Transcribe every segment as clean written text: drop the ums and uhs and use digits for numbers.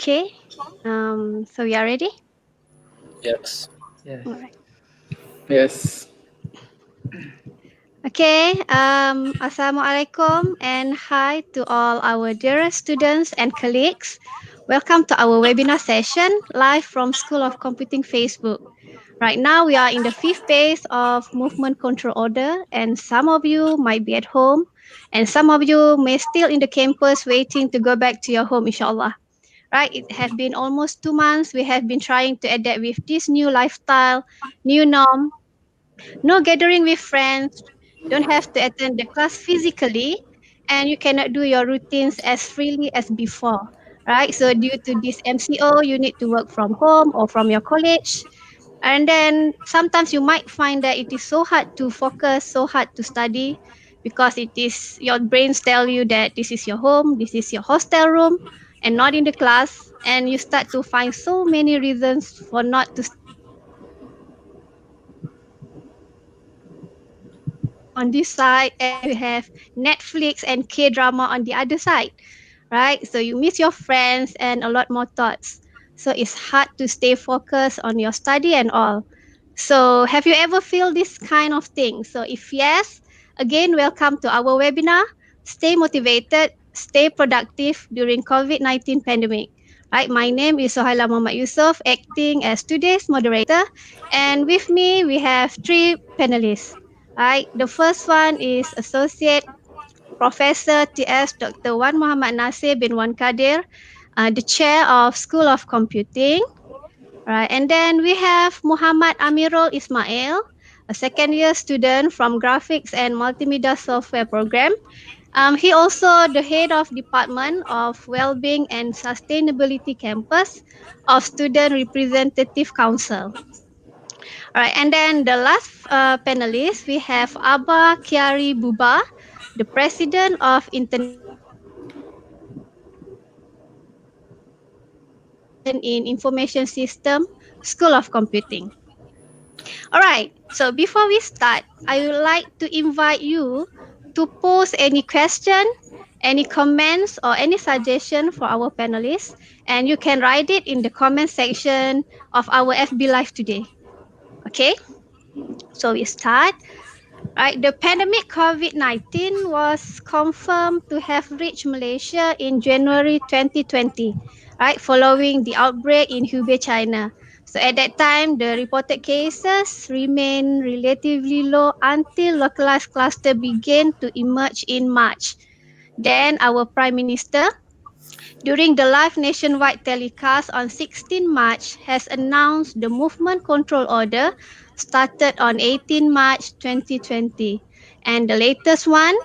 Okay. So we are ready? Yes. Yes. All right. Yes. Okay. Assalamualaikum and hi to all our dearest students and colleagues. Welcome to our webinar session live from School of Computing Facebook. Right now, we are in the fifth phase of movement control order, and some of you might be at home, and some of you may still in the campus waiting to go back to your home, inshallah. Right? It has been almost 2 months. We have been trying to adapt with this new lifestyle, new norm. No gathering with friends. Don't have to attend the class physically, and you cannot do your routines as freely as before. Right? So due to this MCO, you need to work from home or from your college. And then sometimes you might find that it is so hard to focus, so hard to study because it is your brains tell you that this is your home, this is your hostel room, and not in the class. And you start to find so many reasons for not to on this side, and you have Netflix and K drama on the other side, right? So you miss your friends and a lot more thoughts. So it's hard to stay focused on your study and all. So have you ever feel this kind of thing? So if yes, again, welcome to our webinar. Stay motivated, stay productive during COVID-19 pandemic. Right, my name is Sohaila Muhammad Yusof, acting as today's moderator. And with me, we have three panelists. Right, the first one is Associate Professor T.S. Dr. Wan Muhammad Nasir bin Wan Kadir, the Chair of School of Computing. Right, and then we have Muhammad Amirul Ismail, a second-year student from Graphics and Multimedia Software Program. He also the head of Department of Wellbeing and Sustainability Campus of Student Representative Council. All right, and then the last panelist, we have Abba Kiari Buba, the President of International in Information System, School of Computing. All right, so before we start, I would like to invite you to post any question, any comments, or any suggestion for our panelists, and you can write it in the comment section of our FB Live today. Okay, so we start. Right, the pandemic COVID-19 was confirmed to have reached Malaysia in January 2020, right, following the outbreak in Hubei, China. So at that time, the reported cases remained relatively low until localized cluster began to emerge in March. Then our Prime Minister, during the live nationwide telecast on 16 March, has announced the movement control order started on 18 March 2020. And the latest one,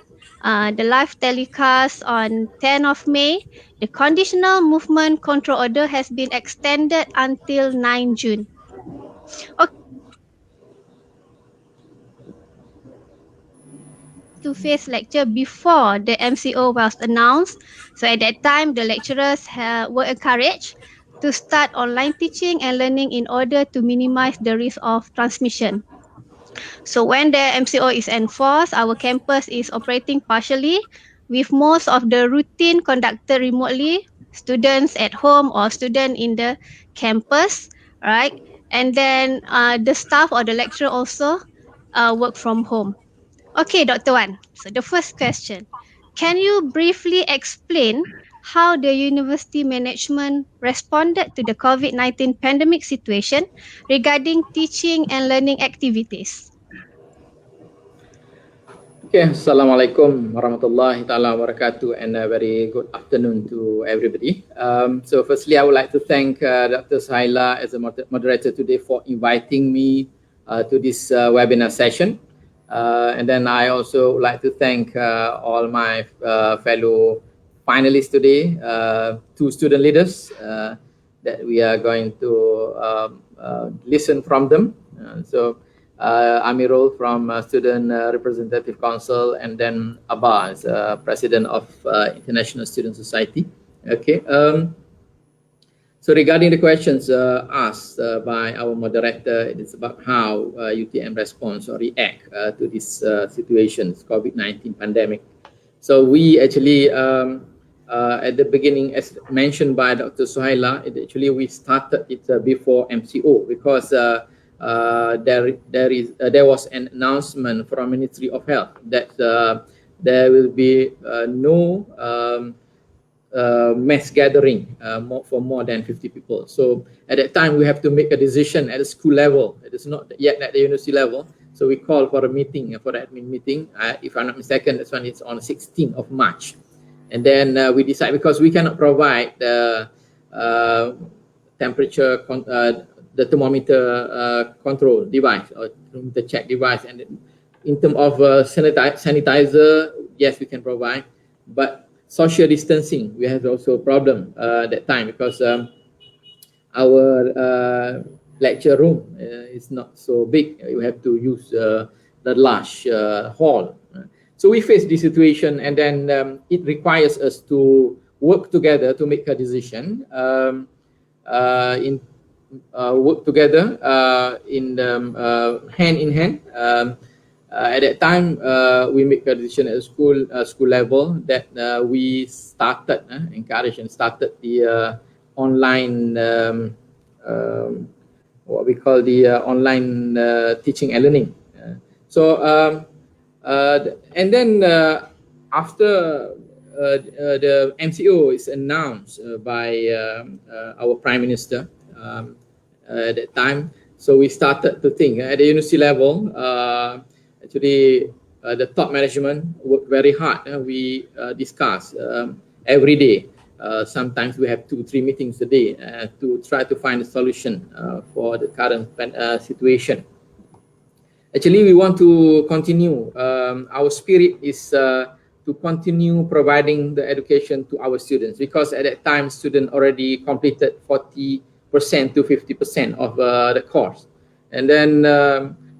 the live telecast on 10 of May, the conditional movement control order has been extended until 9 June. Okay. To-face lecture before the MCO was announced. So at that time, the lecturers were encouraged to start online teaching and learning in order to minimize the risk of transmission. So when the MCO is enforced, our campus is operating partially with most of the routine conducted remotely, students at home or student in the campus, right? And then the staff or the lecturer also work from home. Okay, Dr. Wan. So the first question, can you briefly explain how the university management responded to the COVID-19 pandemic situation regarding teaching and learning activities? Okay. Assalamualaikum warahmatullahi taala wabarakatuh, and a very good afternoon to everybody. So firstly, I would like to thank Dr. Saila as a moderator today for inviting me to this webinar session. And then I also would like to thank all my fellow finalists today, two student leaders that we are going to listen from them. Amirul from Student Representative Council, and then Abba as President of International Student Society. Okay. So regarding the questions asked by our moderator, it is about how UTM responds or react to this situation, COVID-19 pandemic. So we actually at the beginning, as mentioned by Dr. Suhaila, actually we started it before MCO because there was an announcement from Ministry of Health that there will be no mass gathering for more than 50 people. So at that time, we have to make a decision at the school level. It is not yet at the university level. So we call for a meeting, for the admin meeting. If I'm not mistaken, this one is on 16th of March. And then we decide, because we cannot provide the temperature, the thermometer control device or thermometer check device. And in terms of sanitizer, yes, we can provide. But social distancing, we have also a problem that time because our lecture room is not so big. We have to use the large hall. So we face this situation, and then it requires us to work together to make a decision. Work together hand in hand. At that time, we make a decision at school level that we started, encouraged and started the online, what we call the online teaching and learning. And then after the MCO is announced by our Prime Minister at that time, so we started to think at the university level. Actually, the top management worked very hard. We discuss every day. Sometimes we have 2-3 meetings a day to try to find a solution for the current situation. Actually, we want to continue. Our spirit is to continue providing the education to our students, because at that time, students already completed 40% to 50% of the course. And then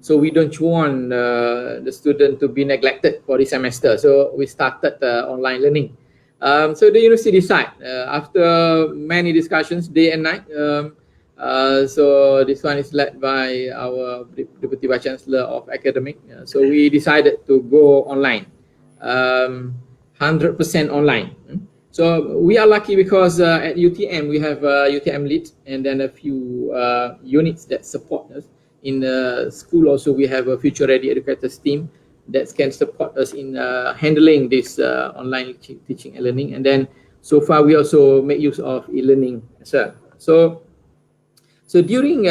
so we don't want the student to be neglected for the semester. So we started online learning. So the university decided after many discussions, day and night. So this one is led by our Deputy Vice Chancellor of Academic. So we decided to go online, 100% online. So we are lucky because at UTM we have UTM lead and then a few units that support us. In the school also we have a future ready educators team that can support us in handling this online teaching and learning. And then so far we also make use of e-learning as well. So during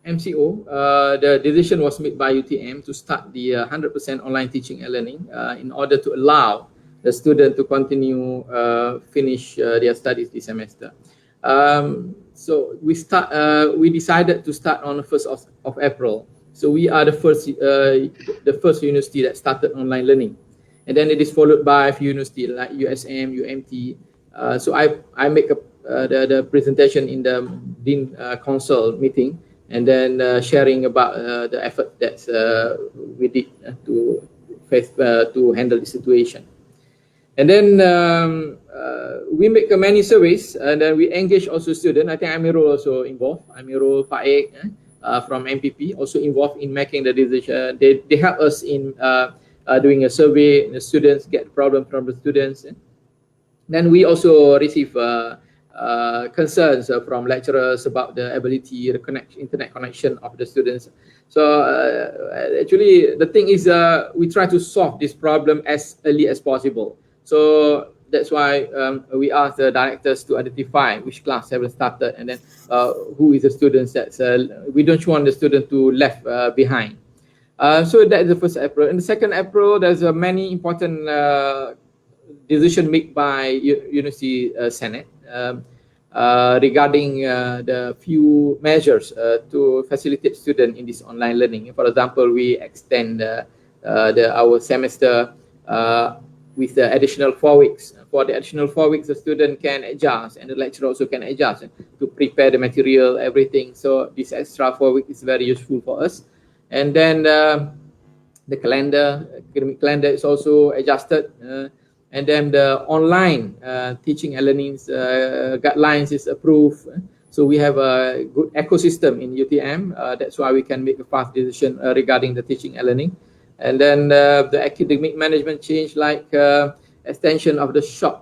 MCO, the decision was made by UTM to start the 100% online teaching and learning in order to allow the student to continue finish their studies this semester. So we decided to start on the 1st of April. So we are the first university that started online learning, and then it is followed by a few universities like USM, UMT. So I make the presentation in the Dean Council meeting, and then sharing about the effort that we did to handle the situation. And then we make many surveys, and then we engage also students. I think Amirul also involved. Amirul Faik from MPP also involved in making the decision. They help us in doing a survey. The students get problem from the students. Then we also receive concerns from lecturers about the ability, the internet connection of the students. So actually, the thing is, we try to solve this problem as early as possible. So that's why we ask the directors to identify which class have started, and then who is the students that we don't want the student to left behind. So that is the 1st April. And the 2nd April, there's many important decision made by University Senate regarding the few measures to facilitate students in this online learning. For example, we extend our semester with the additional 4 weeks. For the additional 4 weeks, the student can adjust, and the lecturer also can adjust to prepare the material, everything. So this extra 4 weeks is very useful for us. And then the academic calendar is also adjusted. And then the online teaching and learning guidelines is approved. So we have a good ecosystem in UTM. That's why we can make a fast decision regarding the teaching and learning. And then the academic management change, like extension of the short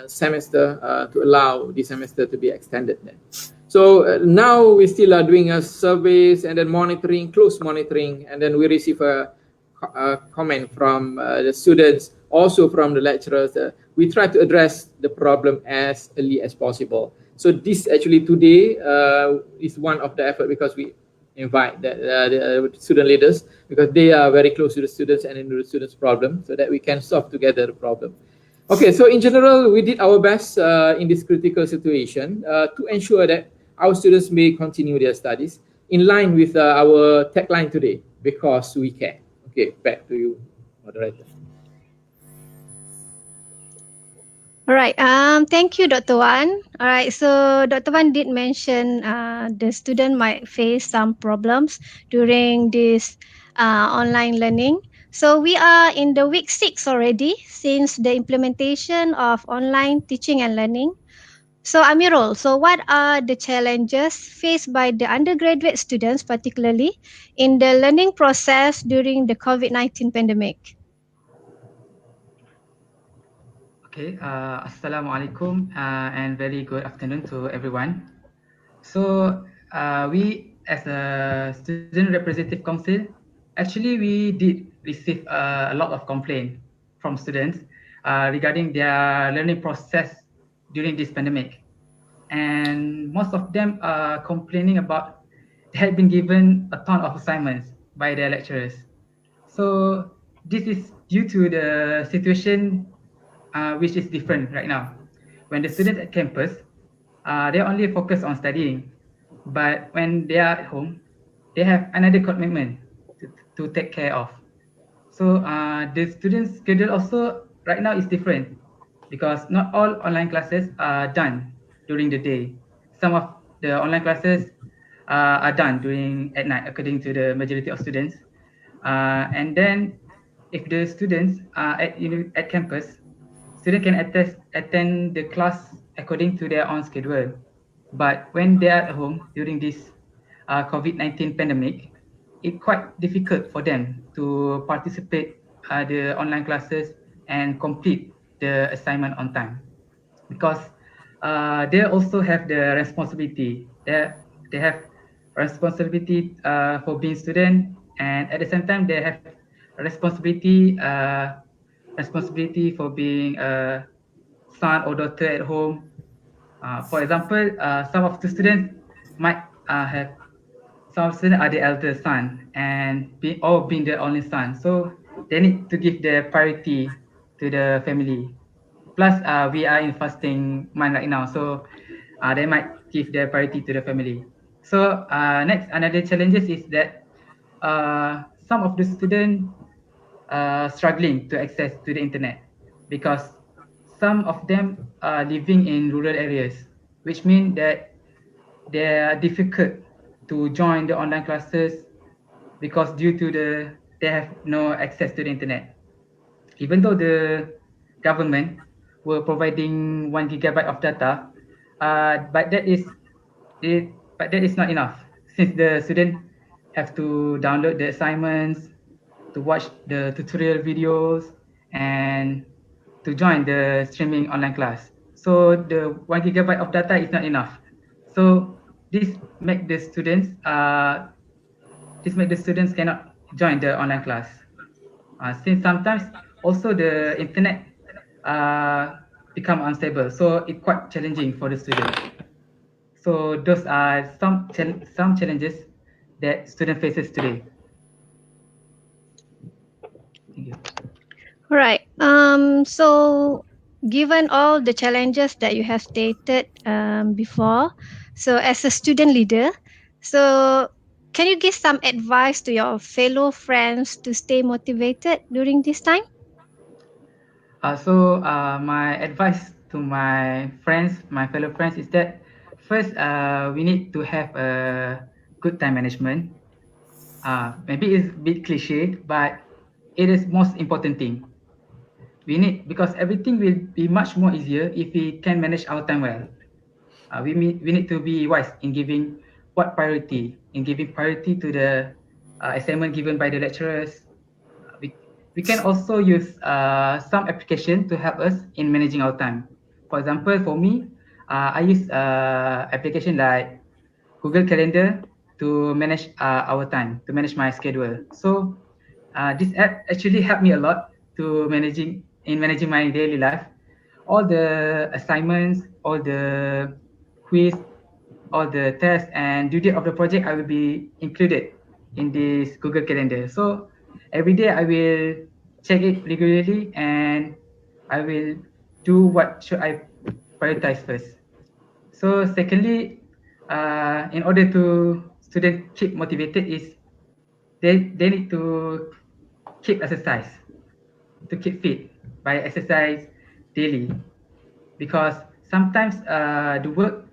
semester to allow the semester to be extended then. So now we still are doing a surveys and then monitoring, close monitoring, and then we receive a comment from the students, also from the lecturers. We try to address the problem as early as possible. So this actually today is one of the effort, because we invite the student leaders, because they are very close to the students and into the students' problem, so that we can solve together the problem. Okay, so in general, we did our best in this critical situation to ensure that our students may continue their studies in line with our tagline today, because we care. Okay, back to you, moderator. All right. Thank you, Dr. Wan. All right. So Dr. Wan did mention the student might face some problems during this online learning. So we are in the week 6 already since the implementation of online teaching and learning. So Amirul, so what are the challenges faced by the undergraduate students, particularly in the learning process during the COVID-19 pandemic? Okay, Assalamualaikum and very good afternoon to everyone. So we as a Student Representative Council, actually we did receive a lot of complaint from students regarding their learning process during this pandemic. And most of them are complaining about they had been given a ton of assignments by their lecturers. So this is due to the situation which is different right now. When the students at campus, they only focus on studying, but when they are at home, they have another commitment to take care of. So the students' schedule also right now is different because not all online classes are done during the day. Some of the online classes are done during at night, according to the majority of students. And then, if the students are at campus, students can attend the class according to their own schedule. But when they are at home during this COVID-19 pandemic, it's quite difficult for them to participate the online classes and complete the assignment on time because they also have the responsibility. They have responsibility for being student, and at the same time they have responsibility for being a son or daughter at home. For example, some of the students might have some students are the elder son and being the only son, so they need to give the priority to the family. Plus, we are in fasting month right now, so they might give their priority to the family. So next, another challenges is that some of the students struggling to access to the internet because some of them are living in rural areas, which means that they are difficult to join the online classes because due to they have no access to the internet. Even though the government were providing 1 gigabyte of data, but that is not enough since the student have to download the assignments, to watch the tutorial videos, and to join the streaming online class. So the 1 gigabyte of data is not enough. So this make the students cannot join the online class. Since sometimes also the internet become unstable, so it's quite challenging for the student. So those are some challenges that student faces today. Thank you. Right. So given all the challenges that you have stated before, so as a student leader, so can you give some advice to your fellow friends to stay motivated during this time? My advice to my friends, my fellow friends, is that first we need to have a good time management. Maybe it's a bit cliche, but it is most important thing. We need because everything will be much more easier if we can manage our time well. We need to be wise in giving priority to the assignment given by the lecturers. we can also use some application to help us in managing our time. For example, for me, I use application like Google Calendar to manage our time, to manage my schedule. So this app actually helped me a lot to managing my daily life. All the assignments, all the quiz, all the tests and due date of the project, I will be included in this Google Calendar. So every day I will check it regularly and I will do what should I prioritize first. So secondly, in order to students keep motivated is they need to keep exercise, to keep fit by exercise daily, because sometimes the work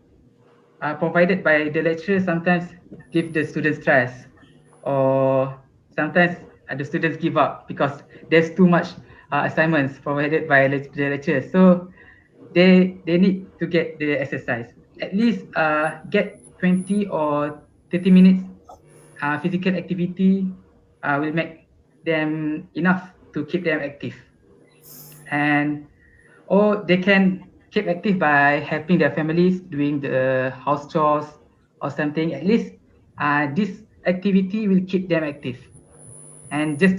provided by the lecturer sometimes give the students stress, or sometimes the students give up because there's too much assignments provided by the lecturer. So they need to get the exercise, at least get 20 or 30 minutes physical activity will make them enough to keep them active. And or they can keep active by helping their families doing the house chores or something. At least this activity will keep them active. And just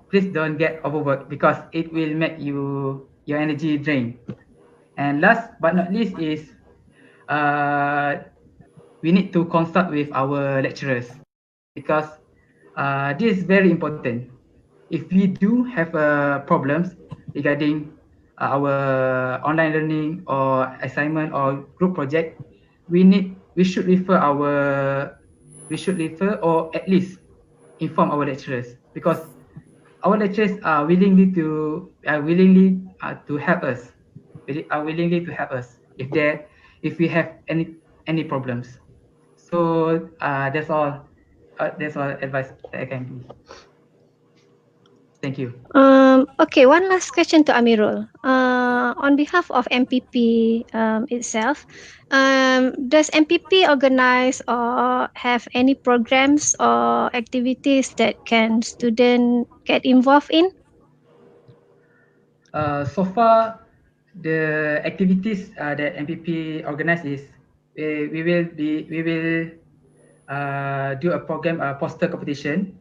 please don't get overworked, because it will make your energy drain. And last but not least is we need to consult with our lecturers, because this is very important. If we do have problems regarding our online learning or assignment or group project, we should refer or at least inform our lecturers, because our lecturers are willingly to help us, are willingly to help us if we have any problems. So that's all advice that I can give. Thank you. Okay, one last question to Amirul. On behalf of MPP itself, does MPP organize or have any programs or activities that can student get involved in? So far, the activities that MPP organize is we will do a program, a poster competition.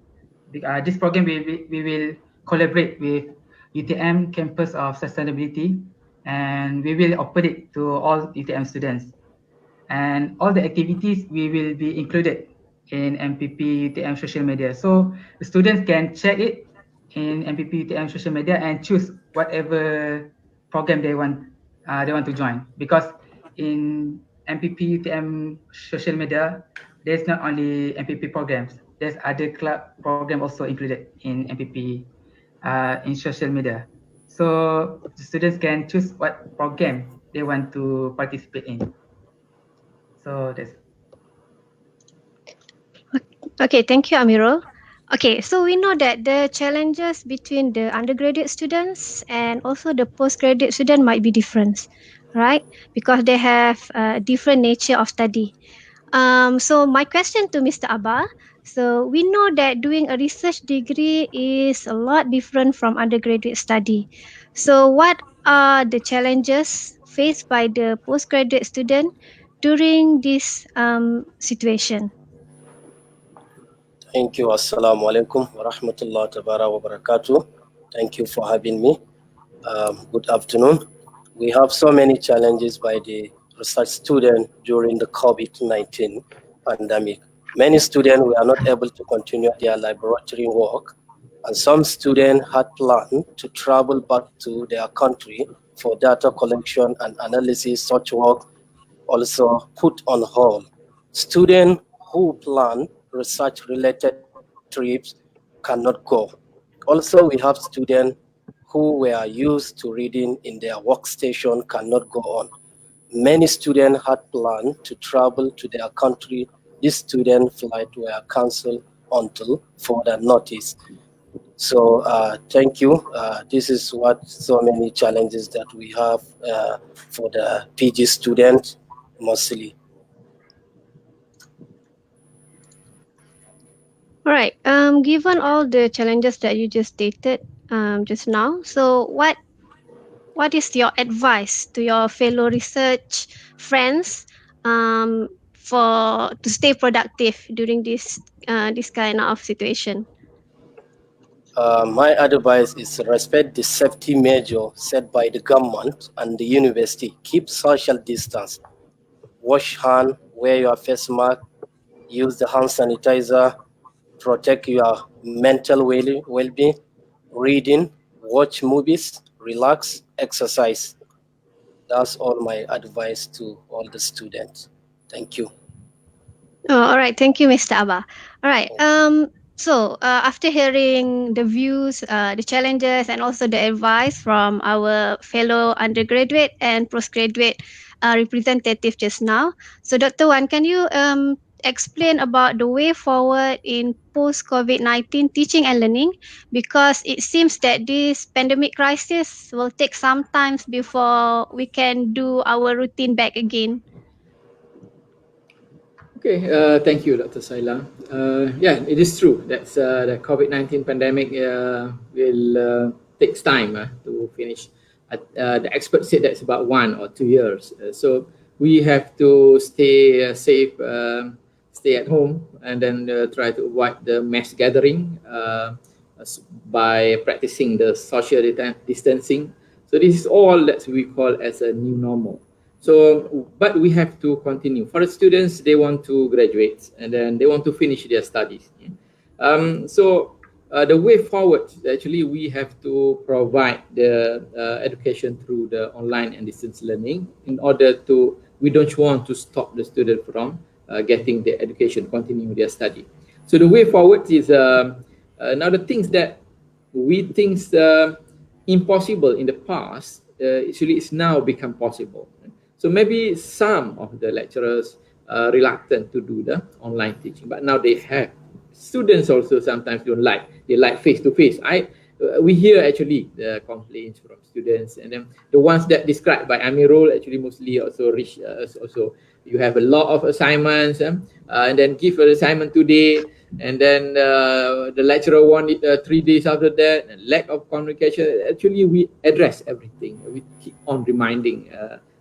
This program we will collaborate with UTM Campus of Sustainability, and we will open it to all UTM students. And all the activities we will be included in MPP UTM social media. So the students can check it in MPP UTM social media and choose whatever program they want to join. Because in MPP UTM social media, there's not only MPP programs. There's other club program also included in MPP in social media. So the students can choose what program they want to participate in. So that's Okay, thank you, Amirul. Okay, so we know that the challenges between the undergraduate students and also the postgraduate student might be different, right? Because they have a different nature of study. So my question to Mr. Abba, so we know that doing a research degree is a lot different from undergraduate study. So what are the challenges faced by the postgraduate student during this situation? Thank you. Assalamu alaikum wa rahmatullahi wa barakatuh. Thank you for having me. Good afternoon. We have so many challenges by the research student during the COVID-19 pandemic. Many students were not able to continue their laboratory work, and some students had planned to travel back to their country for data collection and analysis. Such work also put on hold. Students who plan research-related trips cannot go. Also, we have students who were used to reading in their workstation cannot go on. Many students had planned to travel to their country. These student flights were cancelled until further notice. So thank you. This is what so many challenges that we have for the PG student mostly. All right. Given all the challenges that you just stated just now, so what is your advice to your fellow research friends for to stay productive during this kind of situation? My advice is respect the safety measure set by the government and the university. Keep social distance. Wash hand, wear your face mask, use the hand sanitizer, protect your mental well-being, reading, watch movies, relax, exercise. That's all my advice to all the students. Thank you. Oh, all right. Thank you, Mr. Abba. All right. So after hearing the views, the challenges, and also the advice from our fellow undergraduate and postgraduate representative just now, so Dr. Wan, can you explain about the way forward in post COVID-19 teaching and learning? Because it seems that this pandemic crisis will take some time before we can do our routine back again. Okay, thank you, Dr. Saila. Yeah, it is true that the COVID-19 pandemic will takes time to finish. The experts said that's about 1 or 2 years. So we have to stay safe, stay at home, and then try to avoid the mass gathering by practicing the social distancing. So this is all that we call as a new normal. So, but we have to continue. For the students, they want to graduate and then they want to finish their studies. The way forward, actually, we have to provide the education through the online and distance learning in order to, we don't want to stop the student from getting their education, continue their study. So the way forward is now the things that we think impossible in the past, actually it's now become possible. So maybe some of the lecturers are reluctant to do the online teaching, but now they have. Students also sometimes don't like, they like face-to-face. We hear actually the complaints from students, and then the ones that described by Amirul actually mostly also reach also you have a lot of assignments and then give an assignment today, and then the lecturer want it 3 days after that, and lack of communication. Actually, we address everything. We keep on reminding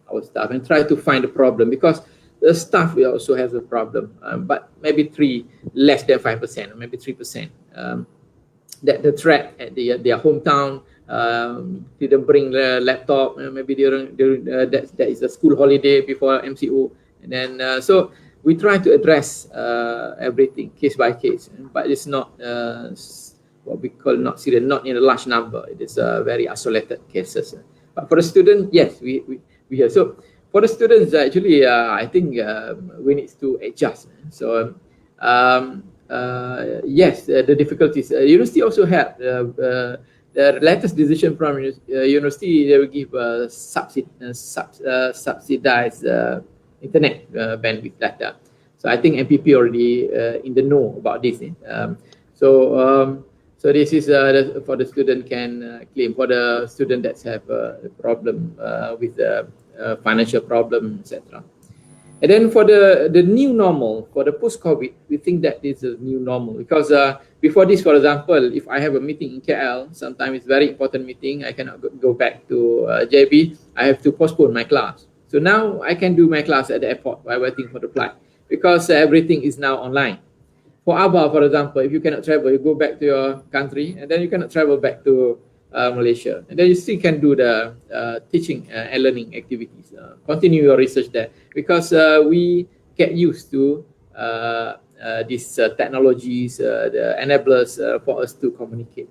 our staff and try to find a problem, because the staff will also have a problem, but maybe less than 5%, or maybe 3%. That the threat at their hometown didn't bring the laptop, maybe during that is a school holiday before MCO, and then so we try to address everything case by case, but it's not what we call not serious, not in a large number. It is very isolated cases. But for the student, yes, we have. So for the students, actually, I think we need to adjust. So yes, the difficulties. University also have the latest decision from university. They will give subsidized internet bandwidth data. So I think MPP already in the know about this. So this is for the student can claim, for the student that have a problem with the financial problem, etc. And then for the new normal, for the post-COVID, we think that is a new normal, because before this, for example, if I have a meeting in KL, sometimes it's very important meeting, I cannot go back to JB, I have to postpone my class. So now I can do my class at the airport while waiting for the flight, because everything is now online. For ABA, for example, if you cannot travel, you go back to your country, and then you cannot travel back to Malaysia, and then you still can do the teaching and learning activities. Continue your research there, because we get used to these technologies, the enablers for us to communicate.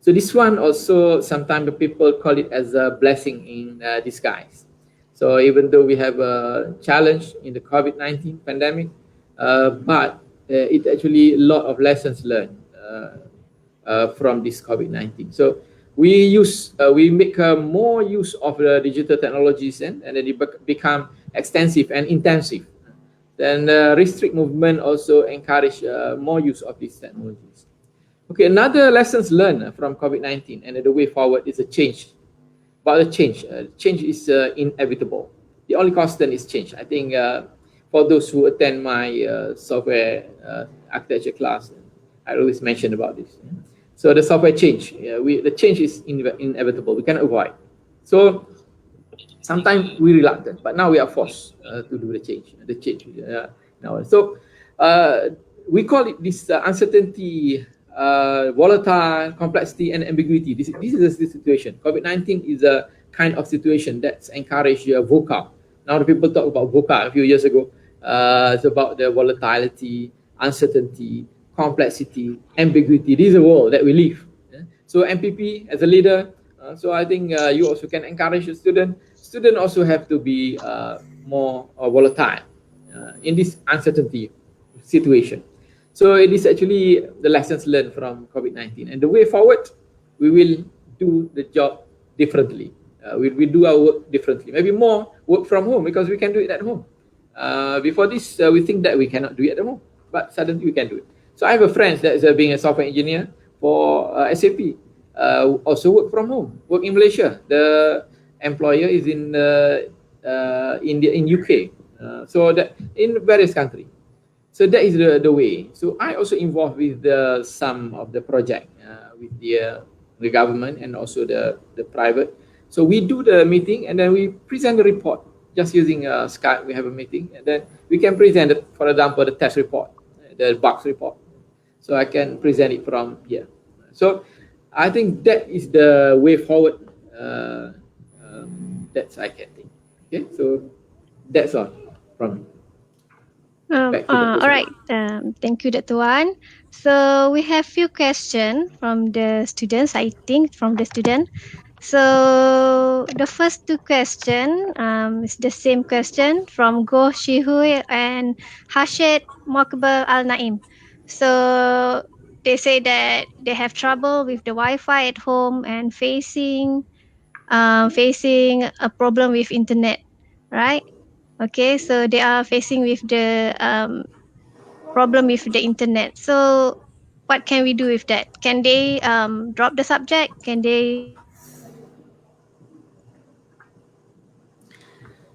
So this one also, sometimes the people call it as a blessing in disguise. So even though we have a challenge in the COVID-19 pandemic, but it actually a lot of lessons learned from this COVID-19. So we make more use of the digital technologies, and then it become extensive and intensive. Then restrict movement also encourage more use of these technologies. Okay, another lessons learned from COVID-19 and the way forward is a change. But the change is inevitable. The only constant is change. I think for those who attend my software architecture class, I always mention about this. So the software change, the change is inevitable. We cannot avoid. So sometimes we reluctant, but now we are forced to do the change. Now. So we call it this uncertainty, volatile, complexity, and ambiguity. This is the situation. COVID-19 is a kind of situation that's encouraged VUCA. Now the people talk about VUCA a few years ago. It's about the volatility, uncertainty, complexity, ambiguity. This is the world that we live. So MPP as a leader, so I think you also can encourage the student. Student also have to be more volatile in this uncertainty situation. So it is actually the lessons learned from COVID-19. And the way forward, we will do the job differently. We do our work differently. Maybe more work from home because we can do it at home. Before this, we think that we cannot do it at home, but suddenly we can do it. So I have a friend that is being a software engineer for SAP, also work from home, work in Malaysia. The employer is in India, in UK, so that in various countries. So that is the way. So I also involved with some of the project with the government and also the private. So we do the meeting and then we present the report just using Skype. We have a meeting and then we can present it, for example, the test report, the bugs report. So I can present it from here. So I think that is the way forward. That's I can think. Okay, so that's all from me. All right. Thank you, Dr. Wan. So we have few questions from the students, I think, from the student. So the first two questions is the same question from Go Shihui and Hashid Mokbel Al Naim. So they say that they have trouble with the Wi-Fi at home and facing a problem with internet, right? Okay, so they are facing with the problem with the internet. So what can we do with that? Can they drop the subject? Can they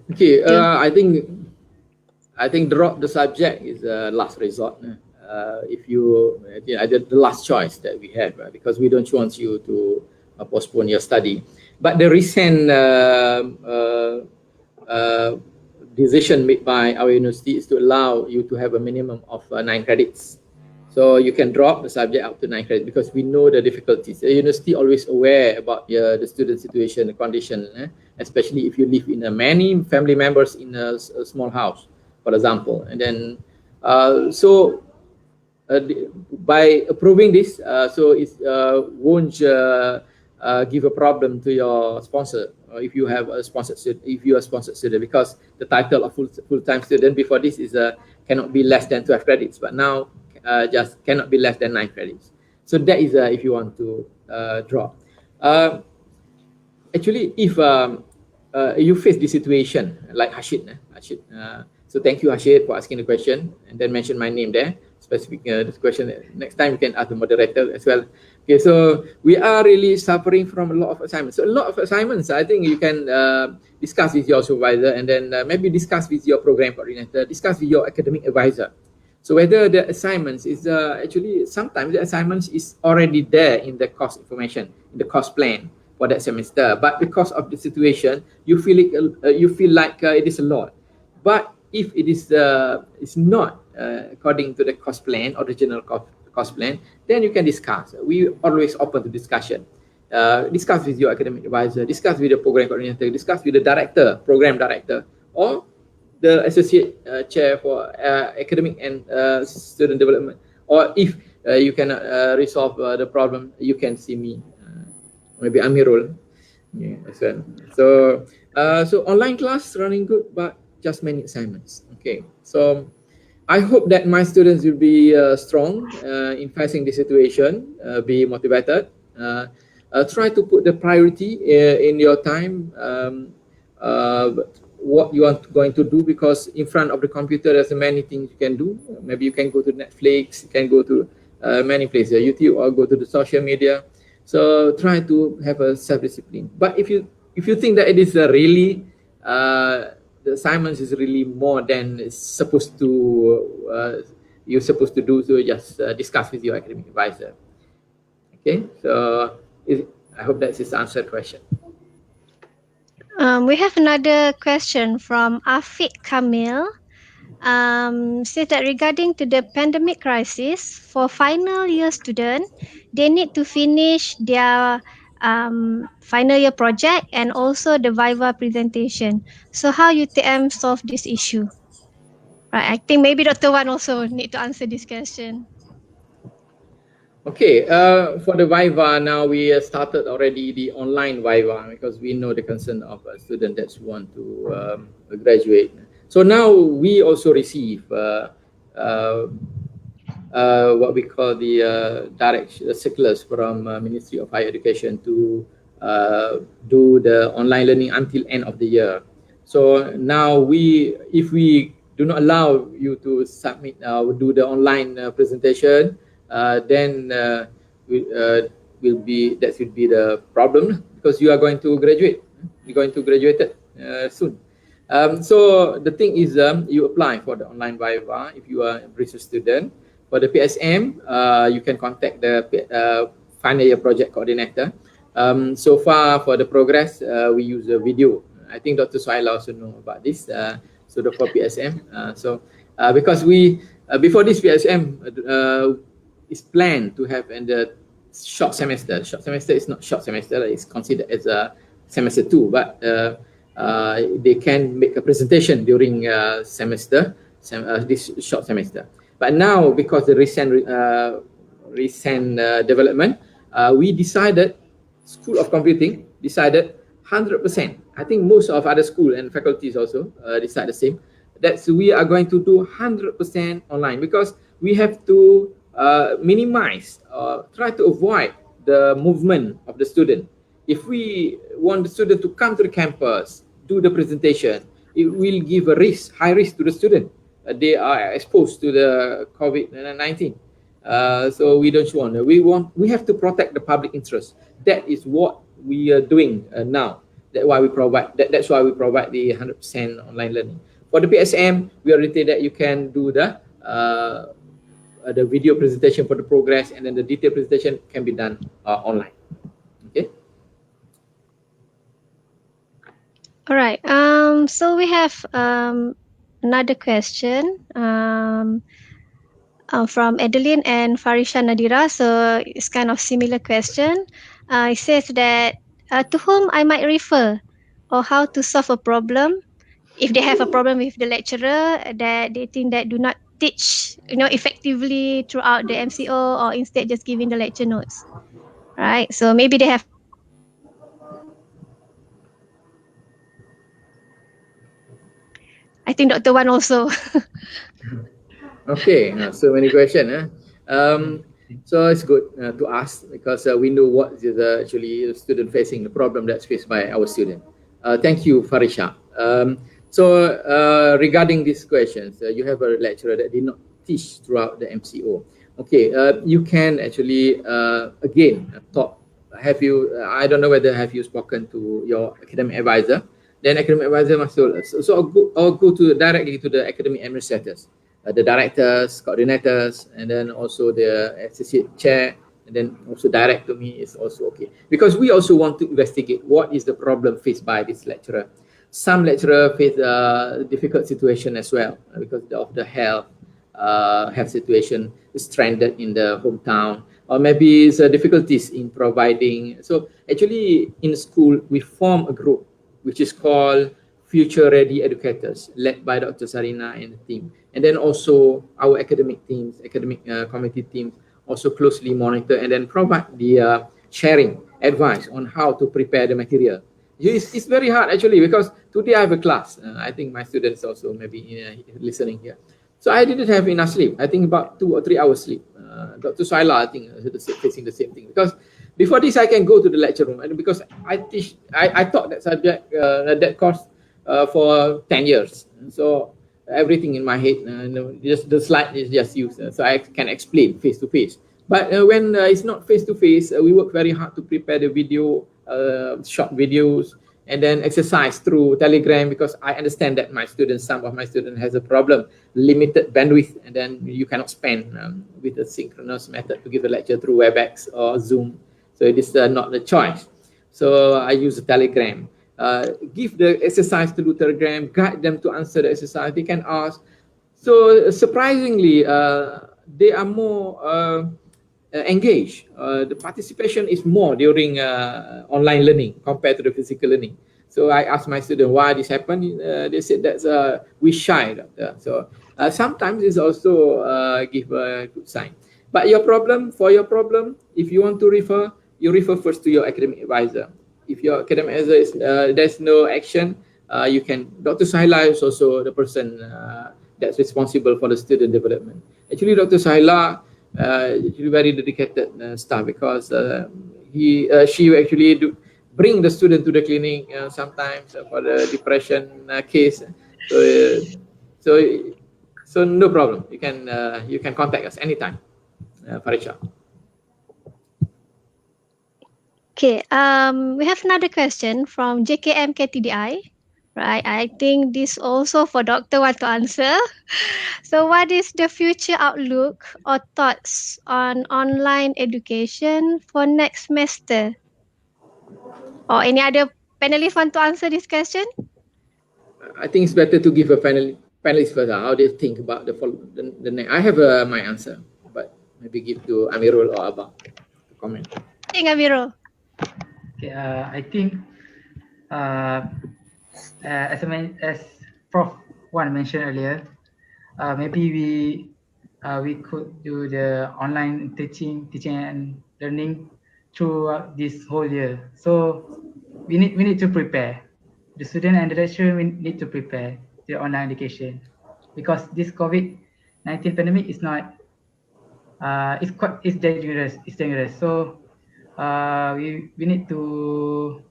Okay, I think drop the subject is a last resort. If you, the last choice that we have, because we don't want you to postpone your study. But the recent decision made by our university is to allow you to have a minimum of 9 credits. So you can drop the subject up to 9 credits because we know the difficulties. The university always aware about the student situation, the condition, especially if you live in many family members in a small house, for example. And then, by approving this, so it won't give a problem to your sponsor. If you have a sponsored student, if you are a sponsored student, because the title of full-time student before this is cannot be less than 12 credits, but now just cannot be less than 9 credits. So that is if you want to drop. Actually, if you face this situation like Hashid, so thank you Hashid for asking the question and then mention my name there. Specific this question. Next time you can ask the moderator as well. Okay, so we are really suffering from a lot of assignments. So a lot of assignments, I think you can discuss with your supervisor and then maybe discuss with your program coordinator, discuss with your academic advisor. So whether the assignments is actually sometimes the assignments is already there in the course information, in the course plan for that semester, but because of the situation, you feel like it is a lot. But if it is not according to the cost plan, original cost plan, then you can discuss. We always open to discussion. Discuss with your academic advisor, discuss with the program coordinator, discuss with the director, program director, or the associate chair for academic and student development. Or if you cannot resolve the problem, you can see me. Maybe Amirul. Yeah, as well. So online class running good, but just many assignments. Okay, so I hope that my students will be strong in facing the situation, be motivated. Try to put the priority in your time, what you are going to do, because in front of the computer there's many things you can do. Maybe you can go to Netflix, you can go to many places, YouTube, or go to the social media. So try to have a self-discipline. But if you think that it is really the assignments is really more than it's supposed to you're supposed to do, so just discuss with your academic advisor. Okay, so I hope that's his answered question. We have another question from Afiq Kamil. Says that regarding to the pandemic crisis, for final year student, they need to finish their final year project and also the Viva presentation. So how UTM solve this issue? Right, I think maybe Dr. Wan also need to answer this question. Okay, for the Viva, now we started already the online Viva because we know the concern of a student that want to graduate. So now we also receive what we call the direct circulars from Ministry of Higher Education to do the online learning until end of the year. So now if we do not allow you to submit do the online presentation, then that will be the problem, because you are going to graduate. You're going to graduate soon. So the thing is, you apply for the online Viva if you are a research student. For the PSM, you can contact the final year project coordinator. So far for the progress, we use a video. I think Dr. Suhaila also know about this. So for PSM, because we before this PSM is planned to have in the short semester. Short semester is not short semester; it's considered as a semester 2, but they can make a presentation during this short semester. But now, because the recent development, we decided, School of Computing decided 100%. I think most of other school and faculties also decide the same, that we are going to do 100% online, because we have to minimize, try to avoid the movement of the student. If we want the student to come to the campus, do the presentation, it will give a high risk to the student. They are exposed to the COVID-19. So we don't want. We have to protect the public interest. That is what we are doing now. That's why we provide the 100% online learning. For the PSM, we already said that you can do the video presentation for the progress, and then the detailed presentation can be done online. Okay. All right. So we have another question from Adeline and Farisha Nadira. So it's kind of similar question. It says that to whom I might refer, or how to solve a problem if they have a problem with the lecturer that they think that do not teach, effectively throughout the MCO, or instead just giving the lecture notes. Right. So maybe they have. I think Dr. Wan also. Okay, so many questions. So it's good to ask, because we know what is actually the student facing, the problem that's faced by our student. Thank you, Farisha. So regarding these questions, you have a lecturer that did not teach throughout the MCO. Okay, you can actually again talk. Have you? I don't know whether have you spoken to your academic advisor. Then academic advisor must go directly to the academic administrators, the directors, coordinators, and then also the associate chair, and then also direct to me is also okay. Because we also want to investigate what is the problem faced by this lecturer. Some lecturer face a difficult situation as well because of the health situation, stranded in the hometown, or maybe it's difficulties in providing. So actually in school, we form a group which is called Future Ready Educators, led by Dr. Sarina and the team. And then also our academic teams, academic committee teams also closely monitor and then provide the sharing advice on how to prepare the material. It's very hard actually, because today I have a class. I think my students also maybe listening here. So I didn't have enough sleep. I think about 2 or 3 hours sleep. Dr. Suhaila, I think, facing the same thing. Because before this, I can go to the lecture room, and because I teach, I taught that subject, that course for 10 years. So everything in my head, just the slide is just used, so I can explain face to face. But when it's not face to face, we work very hard to prepare the video, short videos, and then exercise through Telegram, because I understand that some of my students has a problem, limited bandwidth, and then you cannot spend with a synchronous method to give a lecture through WebEx or Zoom. So it is not the choice. So I use a Telegram. Give the exercise through Telegram, guide them to answer the exercise. They can ask. So surprisingly, they are more engaged. The participation is more during online learning compared to the physical learning. So I asked my student why this happened. They said that we shy. So sometimes it's also give a good sign. But for your problem, if you want to refer, you refer first to your academic advisor. If your academic advisor is there's no action, you can. Dr. Sahila is also the person that's responsible for the student development. Actually, Dr. Sahila actually very dedicated staff, because she actually bring the student to the clinic sometimes for the depression case. So so no problem. You can contact us anytime, Farisha. Okay, we have another question from JKM KTDI. Right, I think this also for Doctor want to answer. So what is the future outlook or thoughts on online education for next semester? Or any other panelists want to answer this question? I think it's better to give a panelist first how they think about the next. I have my answer, but maybe give to Amirul or Abang to comment. Amiro. Okay, I think as Prof. Wan mentioned earlier, maybe we could do the online teaching and learning throughout this whole year. So we need to prepare. The student and the lecturer we need to prepare the online education, because this COVID-19 pandemic is not it's dangerous. It's dangerous. So we need to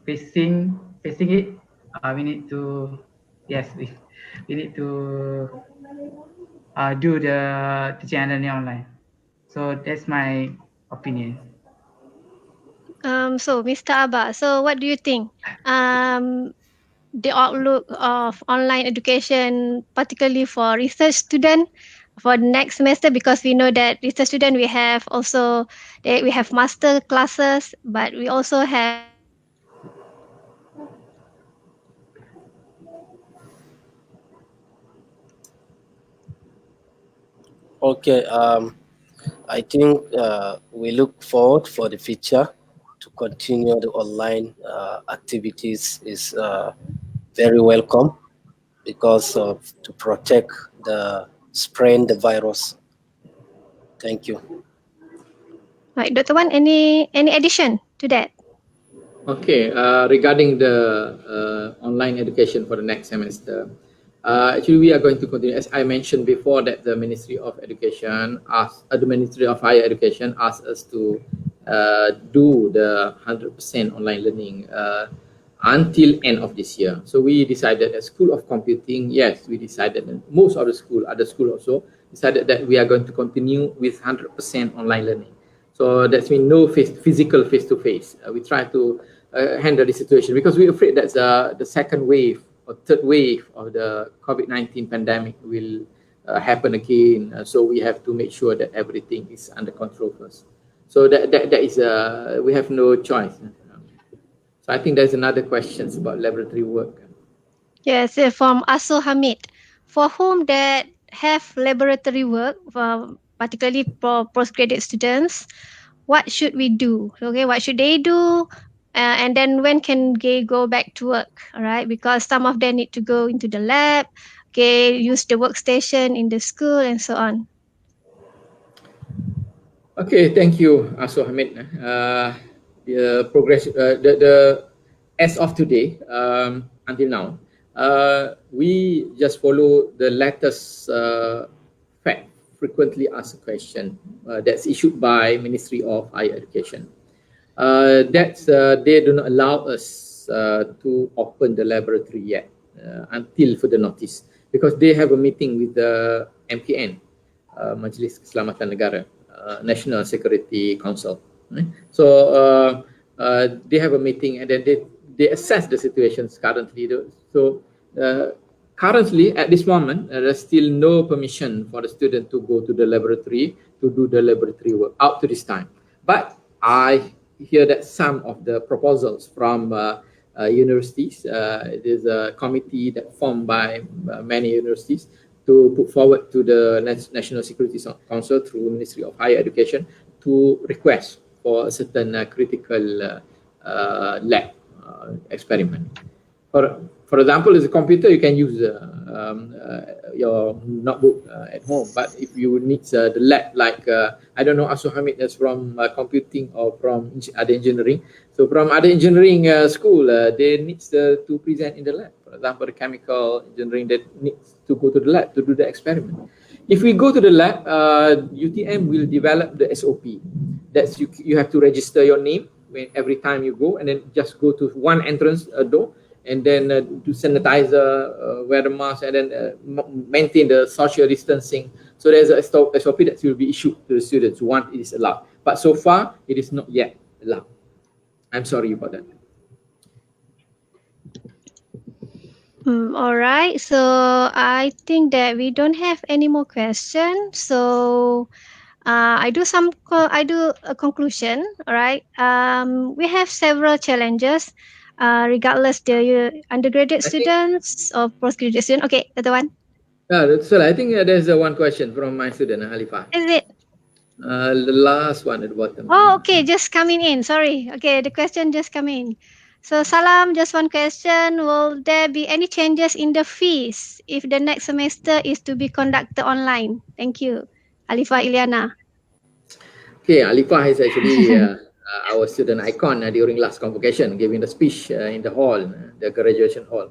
facing it. We need to we need to do the teaching and learning online. So that's my opinion. So Mr. Abba, so what do you think? The outlook of online education, particularly for research student for the next semester, because we know that research student we have master classes, but we also have Okay, I think we look forward for the future to continue the online activities is very welcome, because to protect the spread the virus. Thank you. right. Dr. Wan, any addition to that? Okay, regarding the online education for the next semester, actually we are going to continue. As I mentioned before, that the Ministry of Education the Ministry of Higher Education asked us to do the 100% online learning until end of this year. So we decided at School of Computing, yes, we decided, and most of the other school also decided that we are going to continue with 100% online learning. So that's mean no physical face-to-face. We try to handle the situation, because we're afraid that the second wave or third wave of the COVID-19 pandemic will happen again. So we have to make sure that everything is under control first. So that is we have no choice. So I think there's another questions about laboratory work. Yes, from Aso Hamid, for whom that have laboratory work, particularly for postgraduate students, what should we do? Okay, what should they do? And then when can they go back to work? All right, because some of them need to go into the lab, okay, use the workstation in the school and so on. Okay, thank you, Aso Hamid. The progress, the as of today, until now, we just follow the latest fact, frequently asked question that's issued by Ministry of Higher Education. They do not allow us to open the laboratory yet until further notice, because they have a meeting with the MKN, Majlis Keselamatan Negara, National Security Council. So they have a meeting, and then they assess the situations currently. So currently, at this moment, there's still no permission for the student to go to the laboratory to do the laboratory work up to this time. But I hear that some of the proposals from universities, there's a committee that formed by many universities to put forward to the National Security Council through Ministry of Higher Education to request for a certain critical lab experiment. For example, as a computer, you can use your notebook at home. But if you need the lab, like I don't know, Asu Hamid is from computing or from other engineering. So from other engineering school, they need to present in the lab. For example, the chemical engineering, that needs to go to the lab to do the experiment. If we go to the lab, UTM will develop the SOP. That's you have to register your name every time you go, and then just go to one entrance door, and then do sanitizer, wear the mask, and then maintain the social distancing. So there's a SOP that will be issued to the students once it is allowed. But so far, it is not yet allowed. I'm sorry about that. All right. So I think that we don't have any more questions. So I do a conclusion. All right. We have several challenges, regardless the undergraduate students or postgraduate students. Okay, the other one. So I think there's one question from my student, Alifah. Is it? The last one at the bottom. Oh, okay. Just coming in. Sorry. Okay, the question just coming in. So Salam, just one question. Will there be any changes in the fees if the next semester is to be conducted online? Thank you. Alifah Iliana. Okay, Alifah is actually our student icon during last convocation, giving the speech in the hall, the graduation hall.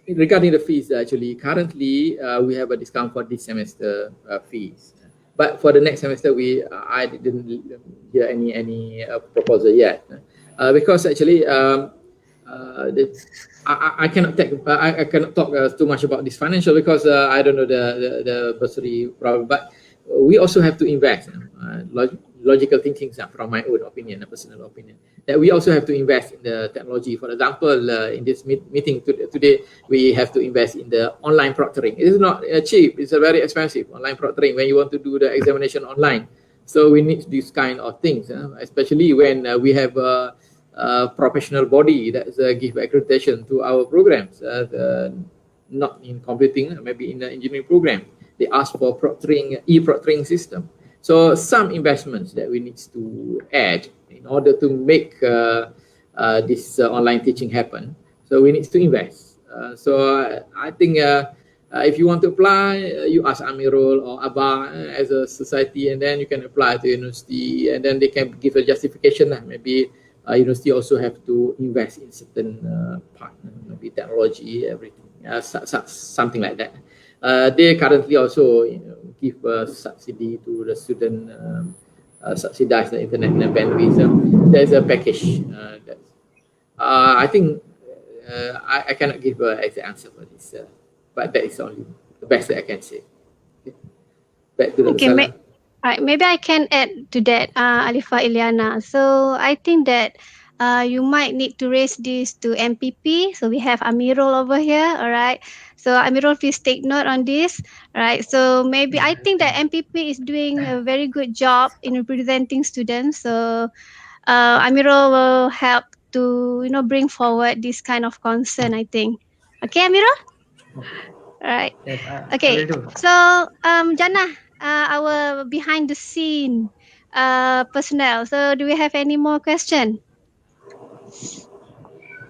Regarding the fees, actually, currently we have a discount for this semester fees. But for the next semester, I didn't hear any proposal yet, because actually I cannot talk too much about this financial, because I don't know the bursary problem. But we also have to invest. Logical thinking from my own opinion, a personal opinion, that we also have to invest in the technology. For example, in this meeting today, we have to invest in the online proctoring. It is not cheap. It's a very expensive online proctoring when you want to do the examination online. So we need these kind of things, especially when we have a professional body that give accreditation to our programs, not in computing, maybe in the engineering program. They ask for proctoring, e-proctoring system. So some investments that we need to add in order to make this online teaching happen. So we need to invest. I think if you want to apply, you ask Amirul or Abba as a society, and then you can apply to university, and then they can give a justification. Maybe university also have to invest in certain part, maybe technology, everything, something like that. They currently also give a subsidy to the student, subsidize the internet and bandwidth. There's a package. I think I cannot give an exact answer for this, but that is only the best that I can say. Okay. Back to the maybe I can add to that, Alifah Iliana. So I think that you might need to raise this to MPP. So we have Amirul over here, all right? So Amirul, please take note on this, right? So maybe I think that MPP is doing a very good job in representing students. So Amirul will help to bring forward this kind of concern, I think. Okay, Amirul? All right. Yes, okay. So Jannah, our behind the scene personnel. So do we have any more question?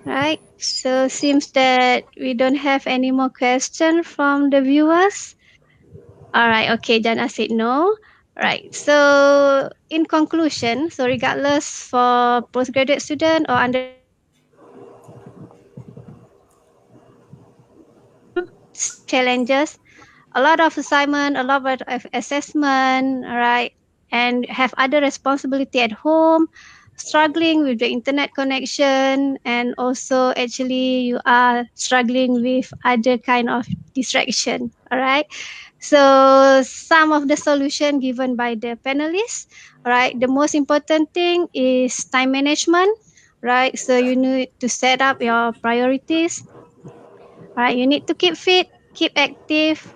Right. So seems that we don't have any more question from the viewers. All right. Okay. Jannah said no. Right. So in conclusion, so regardless for postgraduate student or undergraduate student, same challenges, a lot of assignment, a lot of assessment, right, and have other responsibility at home, struggling with the internet connection, and also actually you are struggling with other kind of distraction. All right. So some of the solution given by the panelists, right? The most important thing is time management, right? So you need to set up your priorities, right? You need to keep fit, keep active,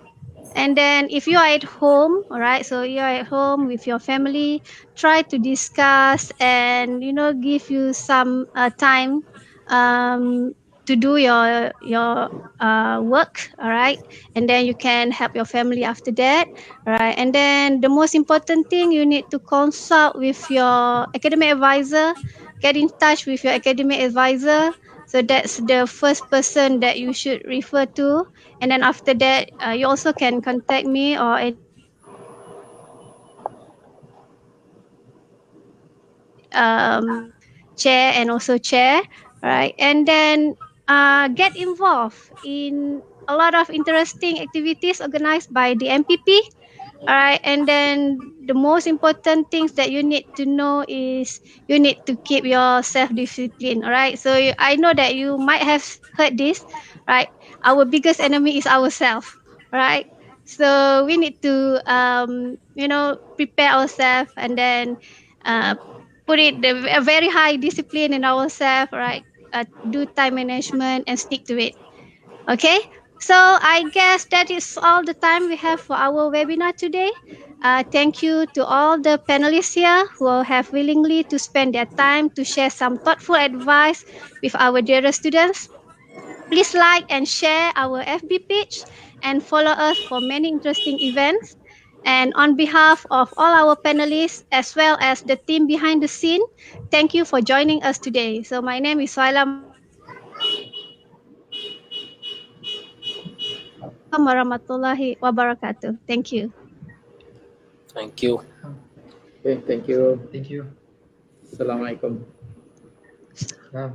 and then if you are at home, all right, so you are at home with your family, try to discuss and give you some time to do your work, all right, and then you can help your family after that, all right. And then the most important thing, you need to consult with your academic advisor, get in touch with your academic advisor. So that's the first person that you should refer to, and then after that, you also can contact me or any chair and also chair, right? And then get involved in a lot of interesting activities organized by the MPP. All right. And then the most important things that you need to know is you need to keep your self discipline. All right. So I know that you might have heard this, right? Our biggest enemy is ourselves, right? So we need to, prepare ourselves and then put a very high discipline in ourselves, right? Do time management and stick to it. Okay, so I guess that is all the time we have for our webinar today. Thank you to all the panelists here who have willingly to spend their time to share some thoughtful advice with our dearest students. Please like and share our FB page and follow us for many interesting events. And on behalf of all our panelists, as well as the team behind the scene, thank you for joining us today. So my name is Suhaila Mahmudin. Assalamualaikum warahmatullahi wabarakatuh. Thank you. Thank you. Okay, thank you. Thank you. Assalamualaikum. Salam.